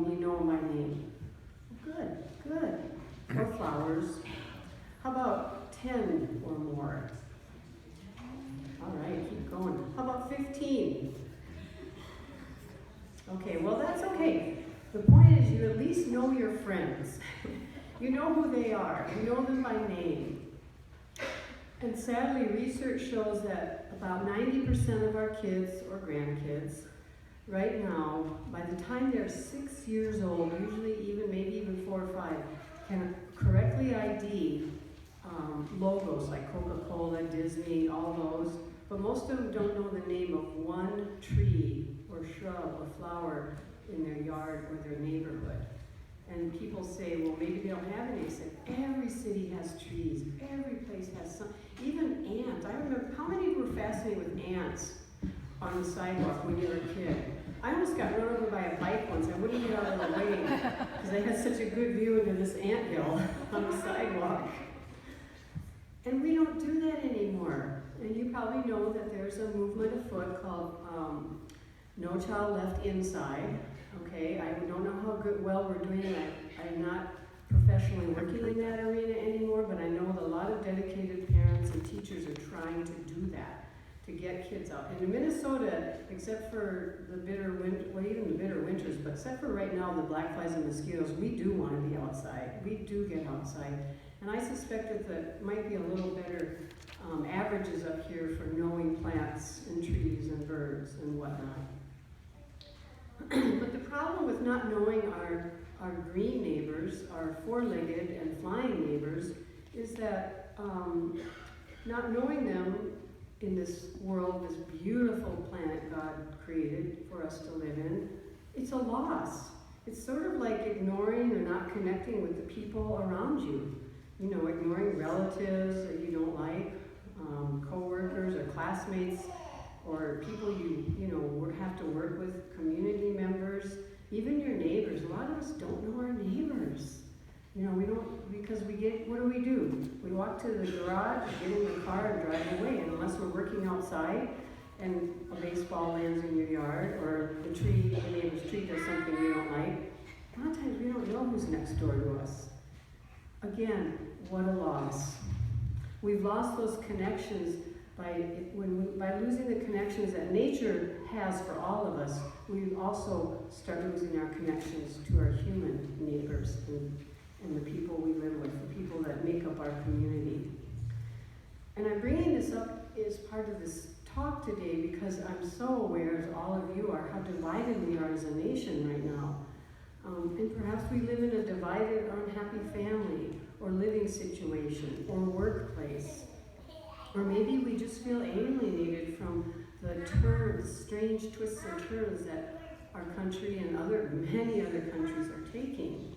only know them by name. Good, good. Or flowers. How about 10 or more? All right, keep going. How about 15? Okay, well that's okay. The point is you at least know your friends. You know who they are. You know them by name. And sadly, research shows that about 90% of our kids or grandkids right now, by the time they're 6 years old, usually maybe even 4 or 5, can correctly ID logos like Coca-Cola, Disney, all those. But most of them don't know the name of one tree or shrub or flower in their yard or their neighborhood. And people say, well, maybe they don't have any. I said, every city has trees. Every place has some. Even ants. I remember, how many were fascinated with ants on the sidewalk when you were a kid? I almost got run over by a bike once. I wouldn't get out of the way because I had such a good view into this anthill on the sidewalk. And we don't do that anymore. And you probably know that there's a movement afoot called No Child Left Inside. Okay, I don't know how well we're doing it. I'm not professionally working in that arena anymore, but I know that a lot of dedicated parents and teachers are trying to do that, to get kids out. And in Minnesota, except for the bitter winter, well, even the bitter winters, but except for right now, the black flies and mosquitoes, we do want to be outside. We do get outside. And I suspect that there might be a little better averages up here for knowing plants and trees and birds and whatnot. But the problem with not knowing our green neighbors, our four-legged and flying neighbors, is that not knowing them in this world, this beautiful planet God created for us to live in, it's a loss. It's sort of like ignoring or not connecting with the people around you. You know, ignoring relatives that you don't like, co-workers or classmates, or people you have to work with, community members, even your neighbors. A lot of us don't know our neighbors. You know, we don't, because what do? We walk to the garage, get in the car, and drive away. And unless we're working outside and a baseball lands in your yard, or the neighbor's tree does something we don't like, a lot of times we don't know who's next door to us. Again, what a loss. We've lost those connections by losing the connections that nature has for all of us. We also start losing our connections to our human neighbors and the people we live with, the people that make up our community. And I'm bringing this up as part of this talk today because I'm so aware, as all of you are, how divided we are as a nation right now. And perhaps we live in a divided or unhappy family or living situation or workplace. Or maybe we just feel alienated from the strange twists and turns that our country and many other countries are taking.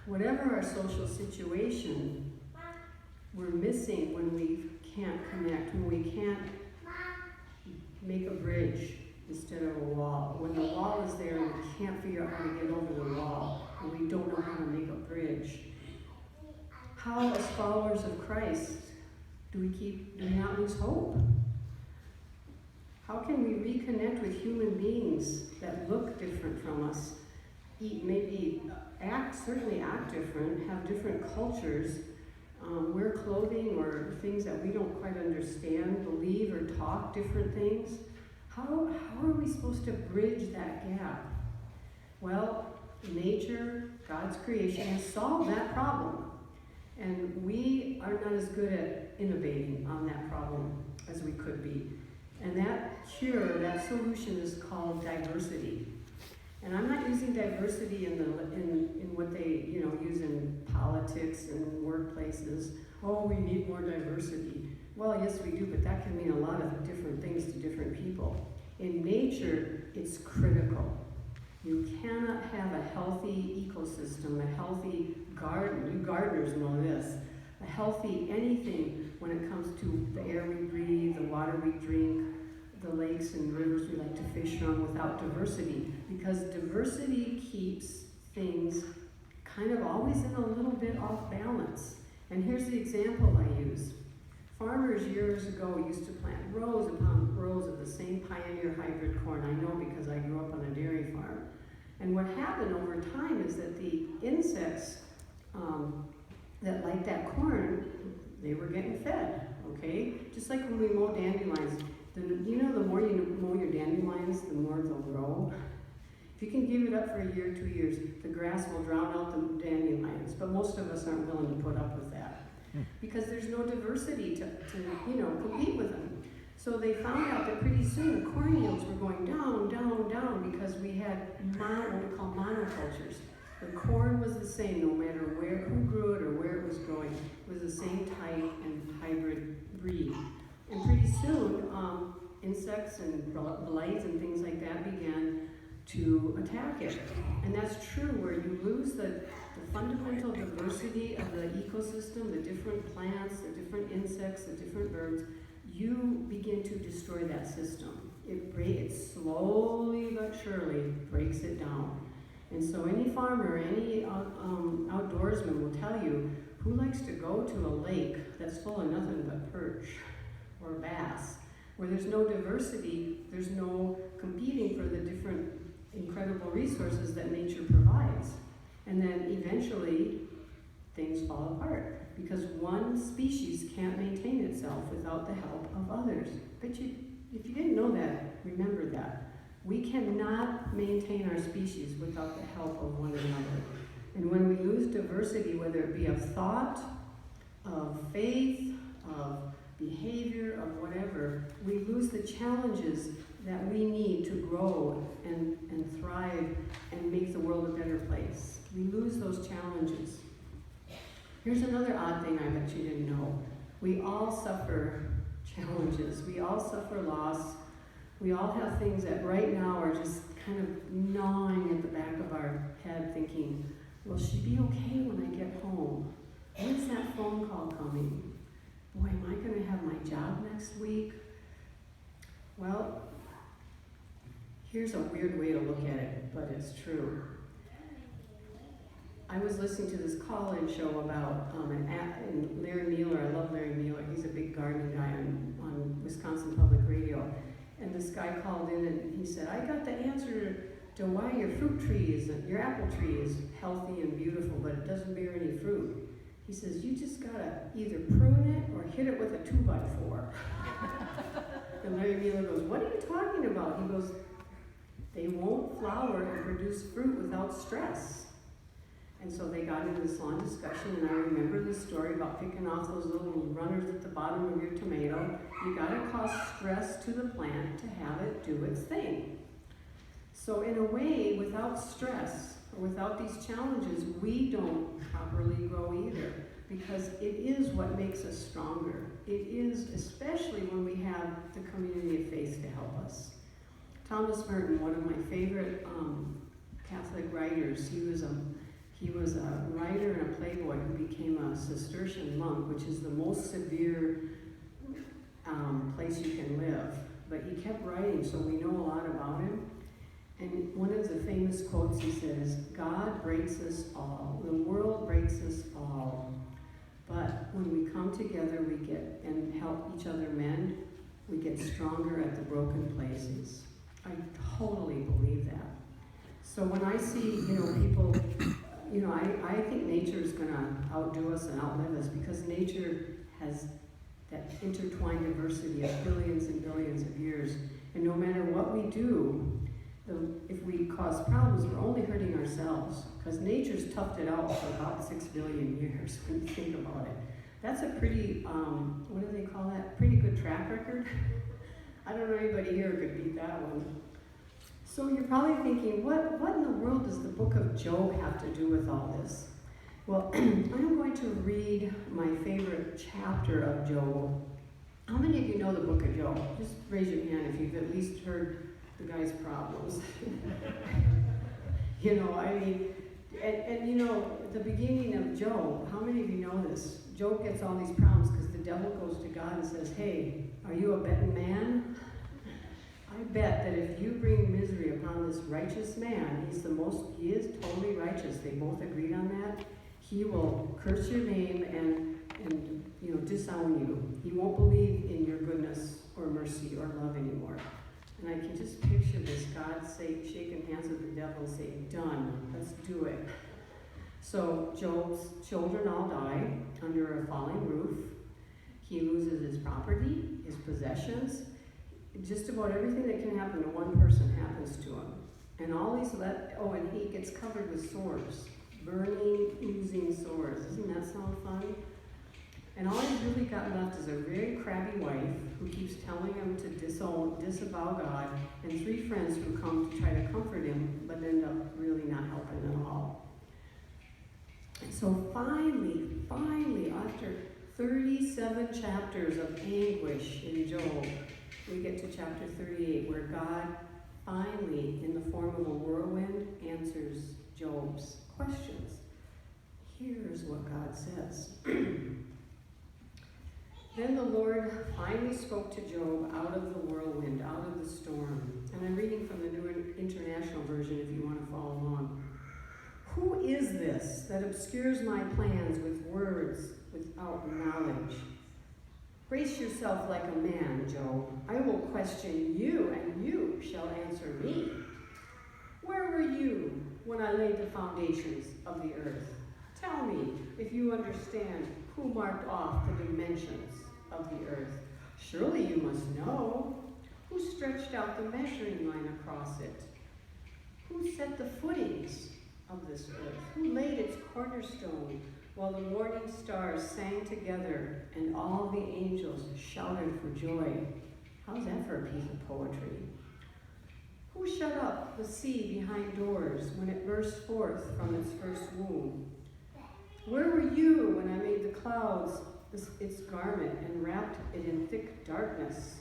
Whatever our social situation, we're missing when we can't connect, when we can't make a bridge instead of a wall. When the wall is there and we can't figure out how to get over the wall, and we don't know how to make a bridge. How, as followers of Christ, do we not lose hope? How can we reconnect with human beings that look different from us, certainly act different, have different cultures, wear clothing or things that we don't quite understand, believe or talk different things? How are we supposed to bridge that gap? Well, nature, God's creation, has solved that problem. And we are not as good at innovating on that problem as we could be. And that solution is called diversity. And I'm not using diversity in what they use in politics and workplaces. Oh, we need more diversity. Well, yes, we do, but that can mean a lot of different things to different people. In nature, it's critical. You cannot have a healthy ecosystem, a healthy garden. You gardeners know this. A healthy anything when it comes to the air we breathe, the water we drink, the lakes and rivers we like to fish from, without diversity. Because diversity keeps things kind of always in a little bit off balance. And here's the example I use. Farmers years ago used to plant rows upon rows of the same Pioneer hybrid corn. I know because I grew up on a dairy farm. And what happened over time is that the insects that like that corn, they were getting fed, okay? Just like when we mow dandelions. The more you mow your dandelions, the more they'll grow. If you can give it up for a year, 2 years, the grass will drown out the dandelions. But most of us aren't willing to put up with that because there's no diversity to compete with them. So they found out that pretty soon the corn yields were going down, down, down because we had what we call monocultures. The corn was the same no matter who grew it or where it was growing. It was the same type and hybrid breed. And pretty soon, insects and blights and things like that began to attack it. And that's true where you lose the fundamental diversity of the ecosystem, the different plants, the different insects, the different birds, you begin to destroy that system. It slowly but surely breaks it down. And so any farmer, any outdoorsman will tell you, who likes to go to a lake that's full of nothing but perch or bass, where there's no diversity, there's no competing for the different incredible resources that nature provides. And then eventually, things fall apart because one species can't maintain itself without the help of others. But if you didn't know that, remember that. We cannot maintain our species without the help of one another. And when we lose diversity, whether it be of thought, of faith, of behavior, of whatever, we lose the challenges that we need to grow and thrive and make the world a better place. We lose those challenges. Here's another odd thing I bet you didn't know. We all suffer challenges. We all suffer loss. We all have things that right now are just kind of gnawing at the back of our head thinking, will she be okay when I get home? When's that phone call coming? Boy, am I going to have my job next week? Well, here's a weird way to look at it, but it's true. I was listening to this call-in show about and Larry Mueller. I love Larry Mueller. He's a big gardening guy on Wisconsin Public Radio. And this guy called in and he said, I got the answer to why your your apple tree is healthy and beautiful, but it doesn't bear any fruit. He says, you just gotta either prune it or hit it with a 2x4. And Larry Mueller goes, what are you talking about? He goes, they won't flower and produce fruit without stress. And so they got into this long discussion, and I remember the story about picking off those little runners at the bottom of your tomato. You gotta cause stress to the plant to have it do its thing. So in a way, without stress, or without these challenges, we don't properly grow either, because it is what makes us stronger. It is, especially when we have the community of faith to help us. Thomas Merton, one of my favorite Catholic writers, he was a writer and a playboy who became a Cistercian monk, which is the most severe place you can live. But he kept writing, so we know a lot about him. And one of the famous quotes, he says, God breaks us all. The world breaks us all. But when we come together, we get and help each other mend, we get stronger at the broken places. I totally believe that. So when I see, people, I think nature is going to outdo us and outlive us because nature has that intertwined diversity of billions and billions of years. And no matter what we do, if we cause problems, we're only hurting ourselves because nature's toughed it out for about 6 billion years when you think about it. That's a pretty, what do they call that? Pretty good track record. I don't know anybody here who could beat that one. So you're probably thinking, what in the world does the book of Job have to do with all this? Well, I'm going to read my favorite chapter of Job. How many of you know the book of Job? Just raise your hand if you've at least heard the guy's problems. At the beginning of Job, how many of you know this? Job gets all these problems because the devil goes to God and says, hey, are you a betting man? I bet that if you bring misery upon this righteous man, he is totally righteous. They both agreed on that. He will curse your name and disown you. He won't believe in your goodness or mercy or love anymore. And I can just picture this God shaking hands with the devil and say, done, let's do it. So Job's children all die under a falling roof. He loses his property, his possessions. Just about everything that can happen to one person happens to him. And all these, and he gets covered with sores. Burning, oozing sores. Doesn't that sound fun? And all he's really got left is a very crabby wife who keeps telling him to disavow God, and 3 friends who come to try to comfort him, but end up really not helping at all. And so finally, after 37 chapters of anguish in Job, we get to chapter 38, where God finally, in the form of a whirlwind, answers Job's questions. Here's what God says. Then the Lord finally spoke to Job out of the whirlwind, out of the storm. And I'm reading from the New International Version if you want to follow along. Who is this that obscures my plans with words without knowledge? Brace yourself like a man, Job. I will question you, and you shall answer me. Where were you when I laid the foundations of the earth? Tell me if you understand who marked off the dimensions of the earth. Surely you must know. Who stretched out the measuring line across it? Who set the footings of this earth? Who laid its cornerstone while the morning stars sang together and all the angels shouted for joy? How's that for a piece of poetry? Who shut up the sea behind doors when it burst forth from its first womb? Where were you when I made the clouds its garment and wrapped it in thick darkness?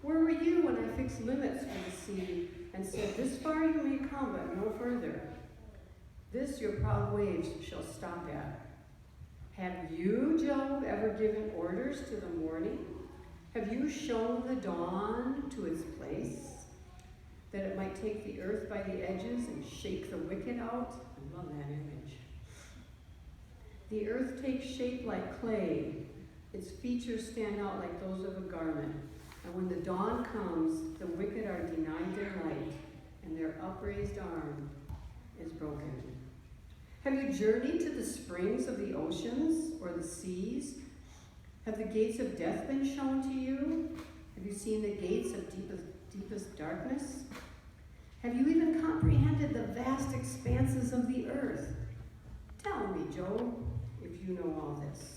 Where were you when I fixed limits for the sea and said, this far you may come, but no further? This your proud waves shall stop at. Have you, Job, ever given orders to the morning? Have you shown the dawn to its place, that it might take the earth by the edges and shake the wicked out? I love that image. The earth takes shape like clay. Its features stand out like those of a garment. And when the dawn comes, the wicked are denied their light, and their upraised arm is broken. Have you journeyed to the springs of the oceans or the seas? Have the gates of death been shown to you? Have you seen the gates of deepest darkness? Have you even comprehended the vast expanses of the earth? Tell me, Job, if you know all this.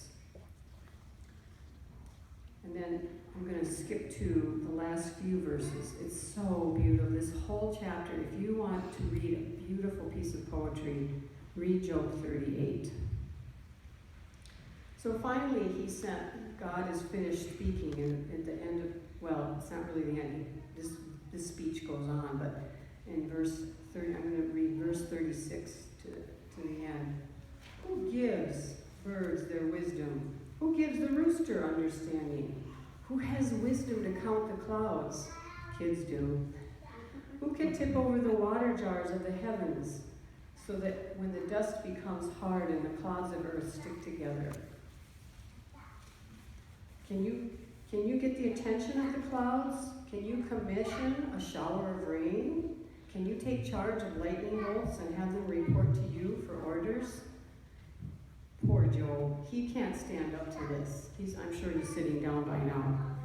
And then I'm going to skip to the last few verses. It's so beautiful. This whole chapter, if you want to read a beautiful piece of poetry, read Job 38. So finally, God is finished speaking, and at the end of, well, it's not really the end. This speech goes on, but in verse 30, I'm going to read verse 36 to the end. Who gives birds their wisdom? Who gives the rooster understanding? Who has wisdom to count the clouds? Kids do. Who can tip over the water jars of the heavens so that when the dust becomes hard and the clouds of earth stick together? Can you get the attention of the clouds? Can you commission a shower of rain? Can you take charge of lightning bolts and have them report to you for orders? Poor Job. He can't stand up to this. I'm sure he's sitting down by now.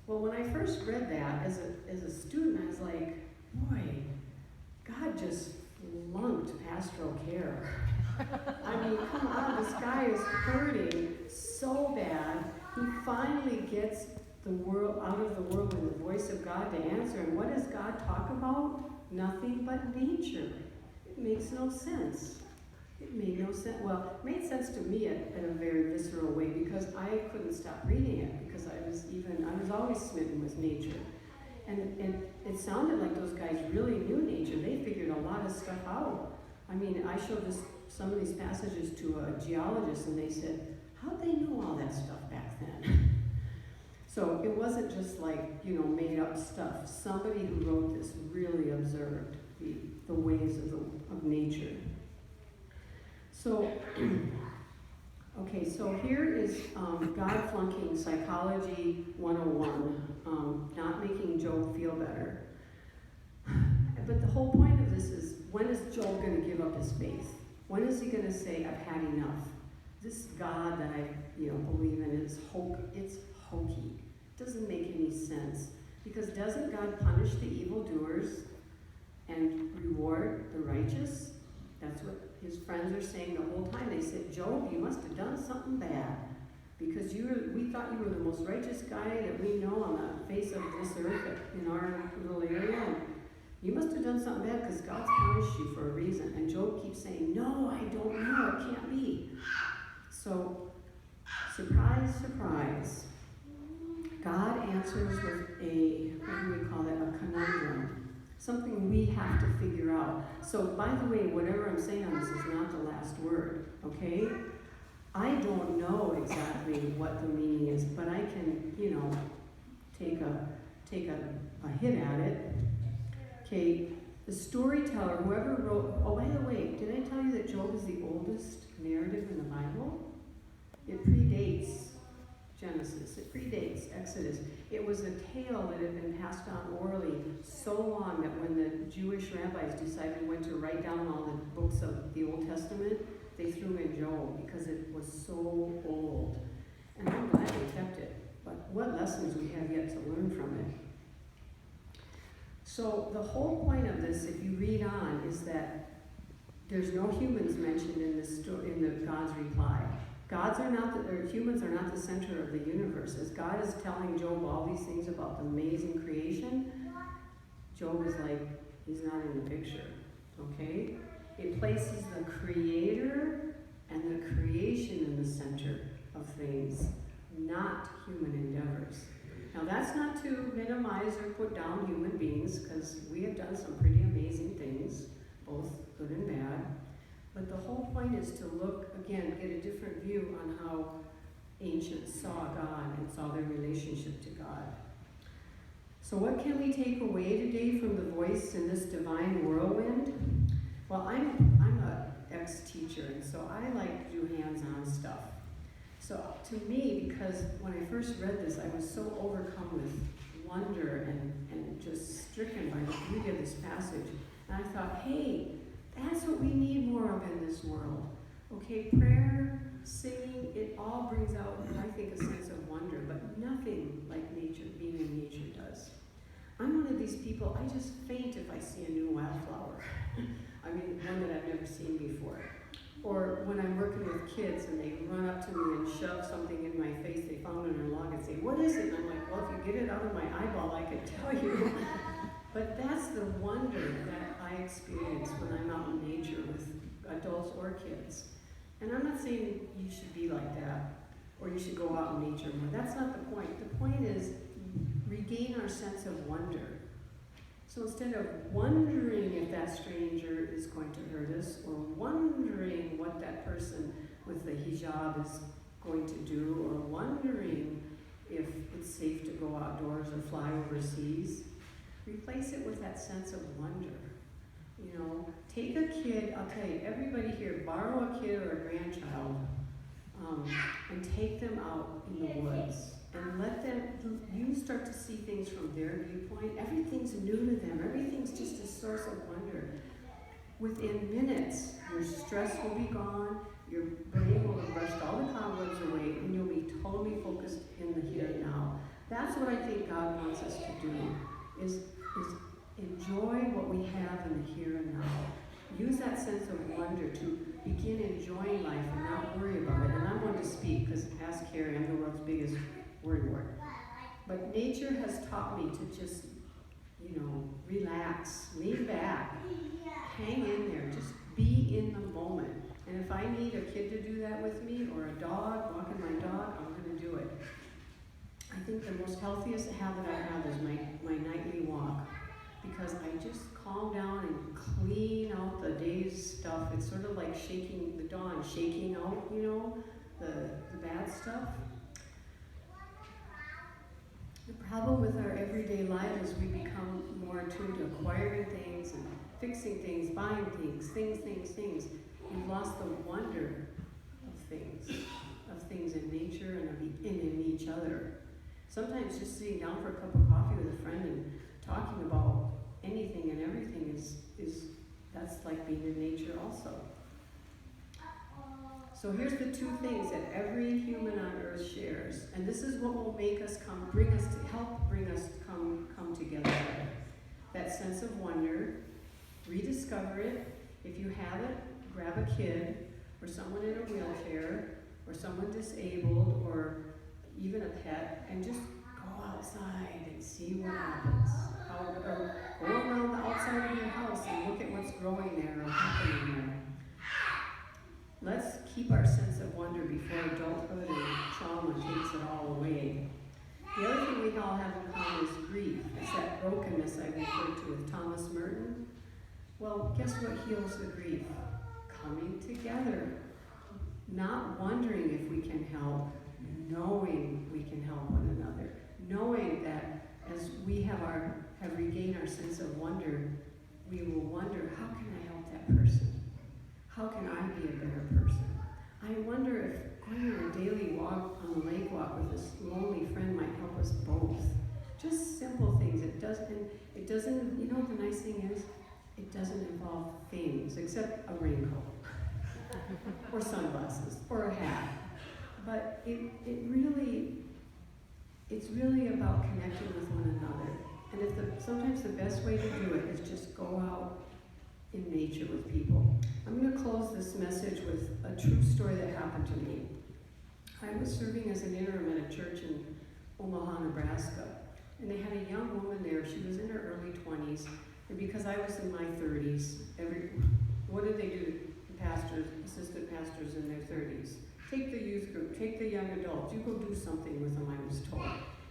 Well, when I first read that as a student, I was like, boy, God just flunked pastoral care. I mean, come on, this guy is hurting so bad. He finally gets the world out of the world in the voice of God to answer. And what does God talk about? Nothing but nature. It makes no sense. It made no sense. Well, it made sense to me in a very visceral way because I couldn't stop reading it because I was always smitten with nature. And it sounded like those guys really knew nature. They figured a lot of stuff out. I mean, I showed some of these passages to a geologist and they said, how'd they know all that stuff back then? So it wasn't just like, made up stuff. Somebody who wrote this really observed the ways of nature. So, okay, so here is God flunking Psychology 101, not making Job feel better. but the whole point of this is, when is Job going to give up his faith? When is he going to say, I've had enough? This God that I believe in is it's hokey. It doesn't make any sense. Because doesn't God punish the evildoers and reward the righteous? That's what his friends are saying the whole time. They said, Job, you must have done something bad. Because we thought you were the most righteous guy that we know on the face of this earth in our little area. And you must have done something bad because God's punished you for a reason. And Job keeps saying, no, I don't know. It can't be. So, surprise, surprise. God answers with what do we call it, a conundrum. Something we have to figure out. So, by the way, whatever I'm saying on this is not the last word, okay? I don't know exactly what the meaning is, but I can, take a hit at it. Okay, the storyteller, whoever wrote, oh, by the way, did I tell you that Job is the oldest narrative in the Bible? It predates Genesis. It predates Exodus. It was a tale that had been passed on orally so long that when the Jewish rabbis decided when to write down all the books of the Old Testament, they threw in Job because it was so old. And I'm glad they kept it. But what lessons we have yet to learn from it. So the whole point of this, if you read on, is that there's no humans mentioned in this story, in the God's reply. Humans are not the center of the universe. As God is telling Job all these things about the amazing creation, Job is like, he's not in the picture, okay? It places the creator and the creation in the center of things, not human endeavors. Now that's not to minimize or put down human beings, because we have done some pretty amazing things, both good and bad. But the whole point is to look, again, get a different view on how ancients saw God and saw their relationship to God. So what can we take away today from the voice in this divine whirlwind? Well, I'm an ex-teacher, and so I like to do hands-on stuff. So to me, because when I first read this, I was so overcome with wonder and just stricken by the beauty of this passage. And I thought, hey, that's what we need more of in this world. Okay, prayer, singing, it all brings out, I think, a sense of wonder, but nothing like nature, being in nature does. I'm one of these people, I just faint if I see a new wildflower. I mean, one that I've never seen before. Or when I'm working with kids and they run up to me and shove something in my face they found in their log and say, what is it? And I'm like, well, if you get it out of my eyeball, I could tell you. But that's the wonder that I experience when I'm out in nature with adults or kids. And I'm not saying you should be like that, or you should go out in nature more. That's not the point. The point is regain our sense of wonder. So instead of wondering if that stranger is going to hurt us, or wondering what that person with the hijab is going to do, or wondering if it's safe to go outdoors or fly overseas, replace it with that sense of wonder. Take a kid, I'll tell you, everybody here, borrow a kid or a grandchild, and take them out in the woods. And let them, you start to see things from their viewpoint. Everything's new to them. Everything's just a source of wonder. Within minutes, your stress will be gone, your brain will have brushed all the cobwebs away, and you'll be totally focused in the here and now. That's what I think God wants us to do, is enjoy what we have in the here and now. Use that sense of wonder to begin enjoying life and not worry about it. And I'm going to speak, because ask Carrie, I'm the world's biggest worrywart. But nature has taught me to just, relax, lean back, hang in there, just be in the moment. And if I need a kid to do that with me, or a dog, walking my dog, I'm going to do it. I think the most healthiest habit I have is my nightly walk, because I just calm down and clean out the day's stuff. It's sort of like shaking the dawn, shaking out, the bad stuff. The problem with our everyday life is we become more attuned to acquiring things and fixing things, buying things. We've lost the wonder of things in nature and in each other. Sometimes just sitting down for a cup of coffee with a friend and talking about anything and everything is So here's the two things that every human on earth shares, and this is what will make us help bring us come together. That sense of wonder, rediscover it. If you have it, grab a kid, or someone in a wheelchair, or someone disabled, or even a pet, and just go outside and see what happens. Or go around the outside of your house and look at what's growing there or happening there. Let's keep our sense of wonder before adulthood and trauma takes it all away. The other thing we all have in common is grief. It's that brokenness I referred to with Thomas Merton. Well, guess what heals the grief? Coming together. Not wondering if we can help, knowing we can help one another. Knowing that as we have regained our sense of wonder, we will wonder, how can I help that person? How can I be a better person? I wonder if going on a daily walk on the lake walk with this lonely friend might help us both. Just simple things. It doesn't, you know what the nice thing is? It doesn't involve things, except a raincoat, or sunglasses, or a hat. But it's really about connecting with one another. And sometimes the best way to do it is just go out in nature with people. I'm going to close this message with a true story that happened to me. I was serving as an interim at a church in Omaha, Nebraska, and they had a young woman there. She was in her early 20s, and because I was in my 30s, what did they do? Pastors, assistant pastors in their 30s. Take the youth group, take the young adults, you go do something with them, I was told.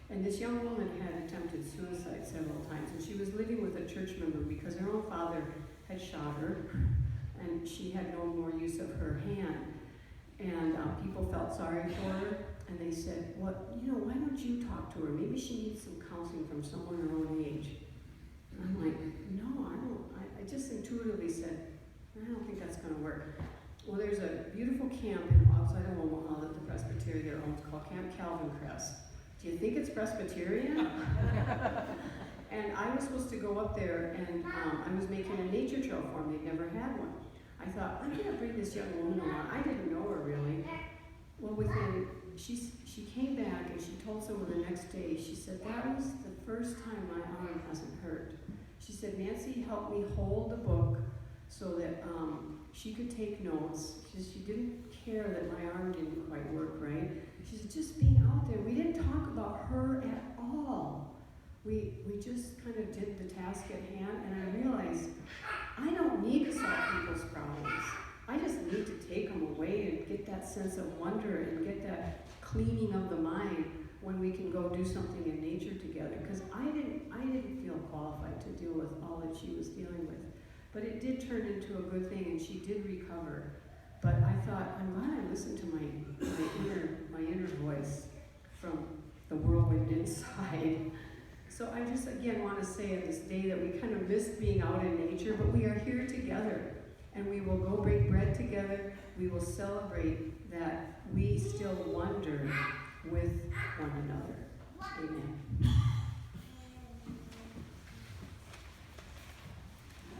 And this young woman had attempted suicide several times, and she was living with a church member because her own father had shot her, and she had no more use of her hand. And people felt sorry for her, and they said, why don't you talk to her? Maybe she needs some counseling from someone her own age. And I'm like, no, I don't. I just intuitively said, I don't think that's going to work. Well, there's a beautiful camp outside of Omaha that the Presbyterian owns called Camp Calvin Crest. Do you think it's Presbyterian? And I was supposed to go up there, and I was making a nature trail for them. They'd never had one. I thought, I'm going to bring this young woman along. I didn't know her really. Well, she came back and she told someone the next day, she said, that was the first time my arm hasn't hurt. She said, Nancy helped me hold the book so that she could take notes. She didn't care that my arm didn't quite work right. She said, just being out there, we didn't talk about her at all. We just kind of did the task at hand, and I realized I don't need to solve people's problems. I just need to take them away and get that sense of wonder and get that cleaning of the mind when we can go do something in nature together. Because I didn't feel qualified to deal with all that she was dealing with. But it did turn into a good thing, and she did recover. But I thought, I'm glad I listened to my inner voice from the whirlwind inside. So I just, again, want to say on this day that we kind of missed being out in nature, but we are here together. And we will go break bread together. We will celebrate that we still wonder with one another. Amen.